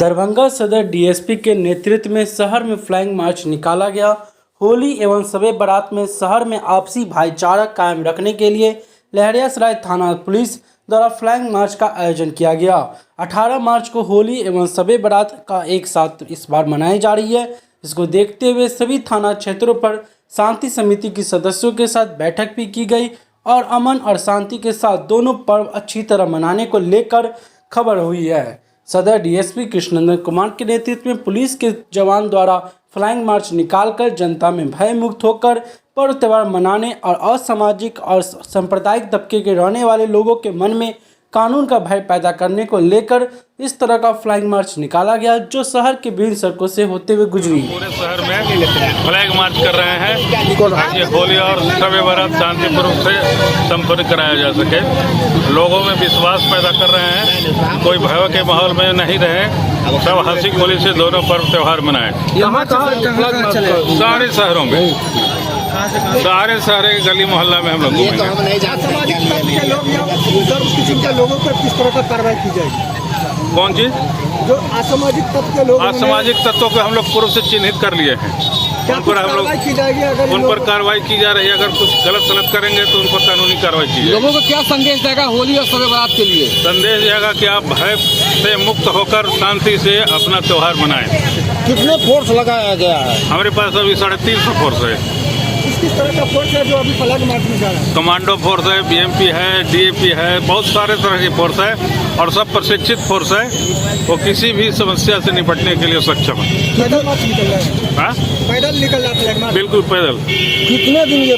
दरभंगा सदर डीएसपी के नेतृत्व में शहर में फ्लाइंग मार्च निकाला गया। होली एवं शबे बारात में शहर में आपसी भाईचारा कायम रखने के लिए लहरियासराय थाना पुलिस द्वारा फ्लाइंग मार्च का आयोजन किया गया। 18 मार्च को होली एवं शबे बारात का एक साथ इस बार मनाई जा रही है। इसको देखते हुए सभी थाना क्षेत्रों पर शांति समिति के सदस्यों के साथ बैठक भी की गई और अमन और शांति के साथ दोनों पर्व अच्छी तरह मनाने को लेकर खबर हुई है। सदर डीएसपी कृष्णनंदन कुमार के नेतृत्व में पुलिस के जवान द्वारा फ्लाइंग मार्च निकालकर जनता में भय मुक्त होकर पर्व त्यौहार मनाने और असामाजिक और सांप्रदायिक तबके के रहने वाले लोगों के मन में कानून का भय पैदा करने को लेकर इस तरह का फ्लाइंग मार्च निकाला गया, जो शहर के विभिन्न सड़कों से होते हुए गुजरी। पूरे शहर में फ्लैग मार्च कर रहे हैं ताकि होली और शब बारात शांतिपूर्वक से संपन्न कराया जा सके। लोगों में विश्वास पैदा कर रहे हैं, कोई भय के माहौल में नहीं रहे, सब हंसी खोली से दोनों पर्व त्यौहार मनाएं। सारे शहरों में, सारे गली मोहल्ला में हम लोग लोगों पर किस तरह का कार्रवाई की जाएगी? कौन चीज? जो असामाजिक तत्व के लोग, असामाजिक तत्वों को हम लोग पूर्व से चिन्हित कर लिए हैं। उन पर हम लोग उन पर कार्रवाई की जा रही है। अगर कुछ गलत सलत करेंगे तो उन पर कानूनी कार्रवाई की जाएगी। लोगों को क्या संदेश देगा होली और शब बारात के लिए? संदेश जाएगा कि आप भय से मुक्त होकर शांति से अपना त्योहार मनाएं। कितने फोर्स लगाया गया है? हमारे पास अभी 350 फोर्स है। किस तरह का फोर्स है जो अभी फ्लैग मार्च में जा रहा है? कमांडो फोर्स है, बीएमपी है, डीएपी है, बहुत सारे तरह की फोर्स है और सब प्रशिक्षित फोर्स है। वो किसी भी समस्या से निपटने के लिए सक्षम है। पैदल मार्च निकल रहा है? हाँ? पैदल निकल रहा है फ्लैग मार्च? बिल्कुल पैदल। कितने दिन ये